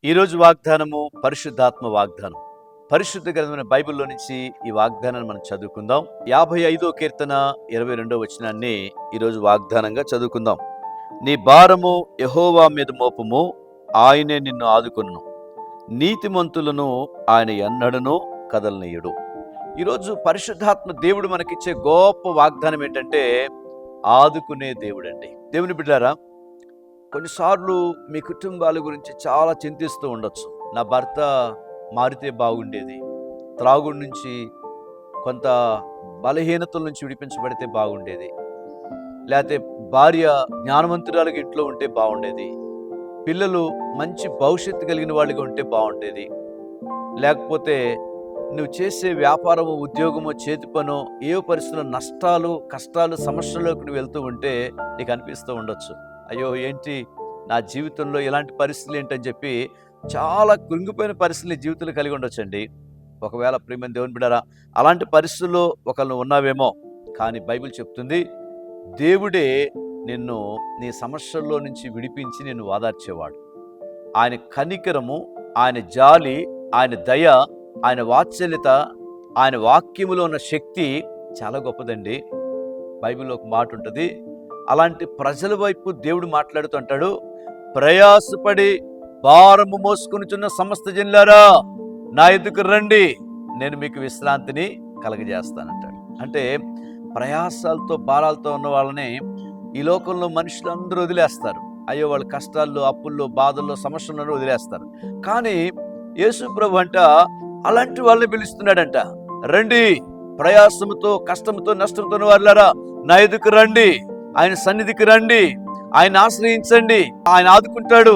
ఈరోజు వాగ్దానము పరిశుద్ధాత్మ వాగ్దానం. పరిశుద్ధ గ్రంథమైన బైబిల్లో నుంచి ఈ వాగ్దానాన్ని మనం చదువుకుందాం. 55వ కీర్తన 22వ వచనాన్ని ఈరోజు వాగ్దానంగా చదువుకుందాం. నీ భారము యెహోవా మీద మోపము, ఆయనే నిన్ను ఆదుకొనును. నీతిమంతులను ఆయన ఎన్నడను కదలనీయుడు. ఈరోజు పరిశుద్ధాత్మ దేవుడు మనకిచ్చే గొప్ప వాగ్దానం ఏంటంటే ఆదుకునే దేవుడండి. దేవుని బిడ్డారా, కొన్నిసార్లు మీ కుటుంబాల గురించి చాలా చింతిస్తూ ఉండొచ్చు. నా భర్త మారితే బాగుండేది, త్రాగుడు నుంచి కొంత బలహీనతల నుంచి విడిపించబడితే బాగుండేది, లేకపోతే భార్య జ్ఞానవంతురాలుగా ఇంట్లో ఉంటే బాగుండేది, పిల్లలు మంచి భవిష్యత్తు కలిగిన వాళ్ళుగా ఉంటే బాగుండేది, లేకపోతే నువ్వు చేసే వ్యాపారము, ఉద్యోగము, చేతి పనో ఏ పరిస్థితుల్లో నష్టాలు, కష్టాలు, సమస్యల్లోకి నువ్వు వెళ్తూ ఉంటే నీకు అనిపిస్తూ ఉండొచ్చు, అయ్యో ఏంటి నా జీవితంలో ఇలాంటి పరిస్థితులు ఏంటని చెప్పి చాలా కృంగిపోయిన పరిస్థితులు జీవితంలో కలిగి ఉండొచ్చండి. ఒకవేళ ప్రియమైన దేవుని బిడ్డారా, అలాంటి పరిస్థితుల్లో ఒకళ్ళు ఉన్నావేమో, కానీ బైబిల్ చెప్తుంది దేవుడే నిన్ను నీ సమస్యల్లో నుంచి విడిపించి నిన్ను ఓదార్చేవాడు. ఆయన కనికరము, ఆయన జాలి, ఆయన దయ, ఆయన వాత్సల్యత, ఆయన వాక్యములో ఉన్న శక్తి చాలా గొప్పదండి. బైబిల్లో ఒక మాట ఉంటుంది, అలాంటి ప్రజల వైపు దేవుడు మాట్లాడుతూ అంటాడు, ప్రయాసపడి భారము మోసుకొనుచున్న సమస్త జనులారా నా ఎదుకు రండి, నేను మీకు విశ్రాంతిని కలగజేస్తానంటాడు. అంటే ప్రయాసాలతో భారాలతో ఉన్న వాళ్ళని ఈ లోకంలో మనుషులందరూ వదిలేస్తారు. అయ్యో వాళ్ళ కష్టాల్లో, అప్పుల్లో, బాధల్లో, సమస్యలను వదిలేస్తారు. కానీ యేసు ప్రభు అంట అలాంటి వాళ్ళని పిలుస్తున్నాడంట, రండి ప్రయాసముతో, కష్టముతో, నష్టంతో వాళ్ళారా నా ఎదుకు రండి, ఆయన సన్నిధికి రండి, ఆయన ఆశ్రయించండి, ఆయన ఆదుకుంటాడు.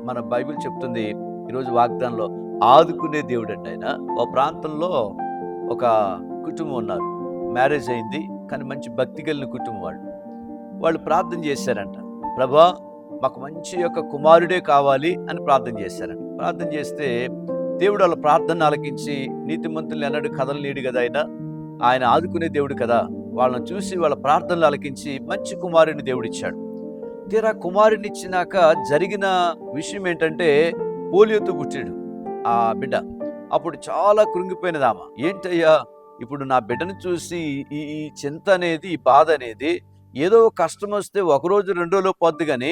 మన బైబిల్ చెప్తుంది ఈరోజు వాగ్దానంలో ఆదుకునే దేవుడు అండి ఆయన. ఒక ప్రాంతంలో ఒక కుటుంబం ఉన్నారు, మ్యారేజ్ అయింది, కానీ మంచి భక్తి కలిగిన కుటుంబం. వాళ్ళు ప్రార్థన చేశారంట, ప్రభా మాకు మంచి యొక్క కుమారుడే కావాలి అని ప్రార్థన చేశారంట. ప్రార్థన చేస్తే దేవుడు వాళ్ళ ప్రార్థన ఆలకించి, నీతిమంతుల్ని ఎన్నడూ కదలనీయడు కదా ఆయన ఆదుకునే దేవుడు కదా, వాళ్ళని చూసి వాళ్ళ ప్రార్థనలు ఆలకించి మంచి కుమారుని దేవుడిచ్చాడు. తీరా కుమారుని ఇచ్చినాక జరిగిన విషయం ఏంటంటే పోలియోతో పుట్టాడు ఆ బిడ్డ. అప్పుడు చాలా కృంగిపోయినదామా, ఏంటయ్యా ఇప్పుడు నా బిడ్డను చూసి ఈ చింత అనేది, ఈ బాధ అనేది, ఏదో కష్టం వస్తే ఒకరోజు రెండో రోజులో పోద్ది, కానీ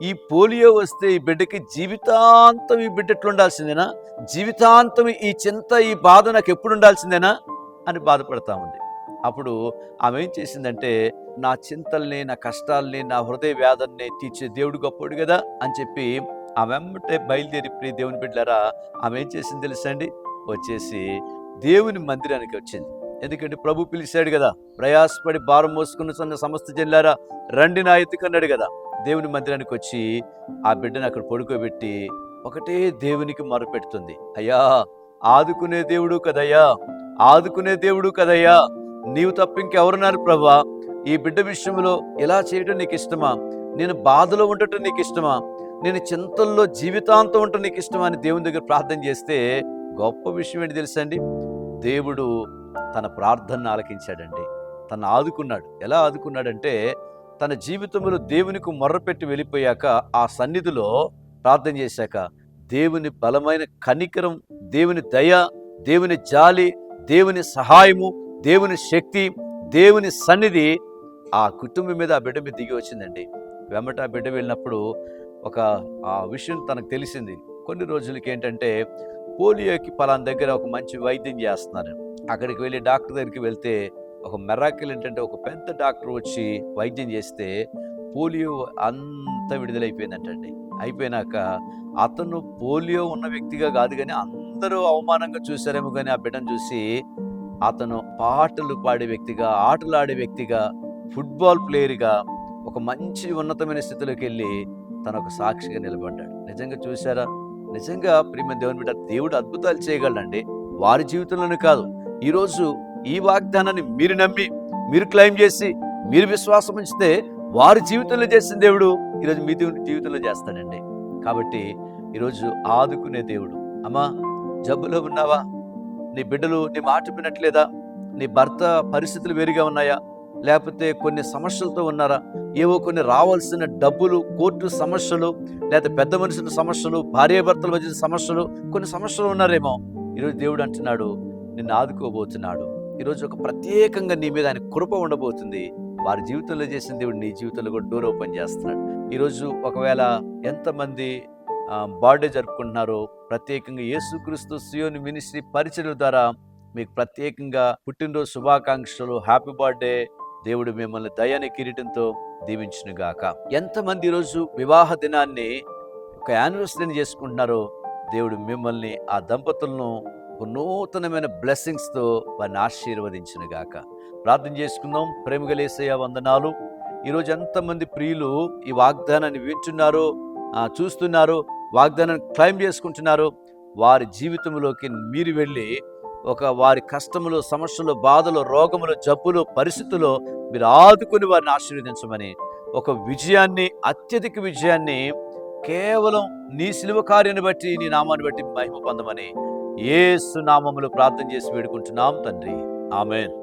ఈ పోలియో వస్తే ఈ బిడ్డకి జీవితాంతం ఈ బిడ్డ ఎట్లా ఉండాల్సిందేనా, జీవితాంతం ఈ చింత, ఈ బాధ నాకు ఎప్పుడు ఉండాల్సిందేనా అని బాధపడతా ఉంది. అప్పుడు ఆమె ఏం చేసిందంటే, నా చింతల్ని, నా కష్టాల్ని, నా హృదయ వేదనని తీర్చే దేవుడు గొప్పడు కదా అని చెప్పి ఆమె వెంబటే బయలుదేరి, ప్రియ దేవుని బిడ్డలారా, ఆమె ఏం చేసింది తెలుసండి, వచ్చేసి దేవుని మందిరానికి వచ్చింది. ఎందుకంటే ప్రభు పిలిచాడు కదా, ప్రయాసపడి భారం మోసుకున్న సమస్త జనులారా రండి నా ఎత్తుకన్నాడు కదా. దేవుని మందిరానికి వచ్చి ఆ బిడ్డను అక్కడ పడుకోబెట్టి ఒకటే దేవునికి మొరపెడుతుంది, అయ్యా ఆదుకునే దేవుడు కదయ్యా, ఆదుకునే దేవుడు కదయ్యా, నీవు తప్ప ఇంకెవరున్నారు ప్రభా, ఈ బిడ్డ విషయంలో ఇలా చేయడం నీకు ఇష్టమా, నేను బాధలో ఉండటం నీకు ఇష్టమా, నేను చింతల్లో జీవితాంతం ఉండటం నీకు ఇష్టమా అని దేవుని దగ్గర ప్రార్థన చేస్తే గొప్ప విషయం ఏంటి తెలుసండి, దేవుడు తన ప్రార్థనను ఆలకించాడండి, తను ఆదుకున్నాడు. ఎలా ఆదుకున్నాడంటే, తన జీవితంలో దేవునికి మొర్రపెట్టి వెళ్ళిపోయాక ఆ సన్నిధిలో ప్రార్థన చేశాక దేవుని బలమైన కనికరం, దేవుని దయ, దేవుని జాలి, దేవుని సహాయము, దేవుని శక్తి, దేవుని సన్నిధి ఆ కుటుంబం మీద, ఆ బిడ్డ మీద దిగి వచ్చిందండి. వెంబట ఆ బిడ్డ వెళ్ళినప్పుడు ఆ విషయం తనకు తెలిసింది. కొన్ని రోజులకి ఏంటంటే పోలియోకి పలానా దగ్గర ఒక మంచి వైద్యం చేస్తున్నారు. అక్కడికి వెళ్ళి డాక్టర్ దగ్గరికి వెళ్తే ఒక మెరాకిల్ ఏంటంటే, ఒక పెద్ద డాక్టర్ వచ్చి వైద్యం చేస్తే పోలియో అంతా విడుదలైపోయిందంటండి. అయిపోయినాక అతను పోలియో ఉన్న వ్యక్తిగా కాదు, కానీ అందరూ అవమానంగా చూశారేమో, కానీ ఆ బిడ్డను చూసి అతను పాటలు పాడే వ్యక్తిగా, ఆటలు ఆడే వ్యక్తిగా, ఫుట్బాల్ ప్లేయర్గా ఒక మంచి ఉన్నతమైన స్థితిలోకి వెళ్ళి తను ఒక సాక్షిగా నిలబడ్డాడు. నిజంగా చూశారా, నిజంగా ప్రియమైన దేవుని బిడ్డ, దేవుడు అద్భుతాలు చేయగలడండి. వారి జీవితంలోనే కాదు, ఈరోజు ఈ వాగ్దానాన్ని మీరు నమ్మి, మీరు క్లెయిమ్ చేసి, మీరు విశ్వాసం ఉంచితే వారి జీవితంలో చేసిన దేవుడు ఈరోజు మీ జీవితంలో చేస్తాడండి. కాబట్టి ఈరోజు ఆదుకునే దేవుడు. అమ్మా, జబ్బులో ఉన్నావా, నీ బిడ్డలు నీ మాట వినట్లేదా, నీ భర్త పరిస్థితులు వేరుగా ఉన్నాయా, లేకపోతే కొన్ని సమస్యలతో ఉన్నారా? ఏవో కొన్ని రావాల్సిన డబ్బులు, కోర్టు సమస్యలు, లేకపోతే పెద్ద మనుషుల సమస్యలు, భార్యాభర్తల మధ్య సమస్యలు, కొన్ని సమస్యలు ఉన్నారేమో. ఈరోజు దేవుడు అంటున్నాడు, నిన్ను ఆదుకోబోతున్నాడు. ఈరోజు ఒక ప్రత్యేకంగా నీ మీద ఆయన కృప ఉండబోతుంది. వారి జీవితంలో చేసిన దేవుడు నీ జీవితంలో కూడా డోర్ ఓపెన్ చేస్తున్నాడు. ఈరోజు ఒకవేళ ఎంతమంది బర్త్డే జరుపుకుంటున్నారో, ప్రత్యేకంగా యేసుక్రీస్తు సియోను మినిస్ట్రీ పరిచర్య ద్వారా మీకు ప్రత్యేకంగా పుట్టినరోజు శుభాకాంక్షలు, హ్యాపీ బర్త్డే. దేవుడు మిమ్మల్ని దయని కిరీటంతో దీవించునుగాక. ఎంతమంది ఈరోజు వివాహ దినాన్ని ఒక యానివర్సరీని చేసుకుంటున్నారో, దేవుడు మిమ్మల్ని, ఆ దంపతులను ఒక నూతనమైన బ్లెస్సింగ్స్తో వారిని ఆశీర్వదించునుగాక. ప్రార్థన చేసుకుందాం. ప్రేమగల యేసయ్య వందనాలు. ఈరోజు ఎంతమంది ప్రియులు ఈ వాగ్దానాన్ని వింటున్నారో, చూస్తున్నారు, వాగ్దానాన్ని క్లైమ్ చేసుకుంటున్నారు, వారి జీవితంలోకి మీరు వెళ్ళి వారి కష్టములు, సమస్యలు, బాధలు, రోగములు, జబ్బులు, పరిస్థితుల్లో మీరు ఆదుకుని వారిని ఆశీర్వదించమని, ఒక విజయాన్ని, అత్యధిక విజయాన్ని కేవలం నీ శిలువ కార్యాన్ని బట్టి, నీ నామాన్ని బట్టి మహిమ పొందమని యేసు నామములో ప్రార్థన చేసి వేడుకుంటున్నాం తండ్రి. ఆమేన్.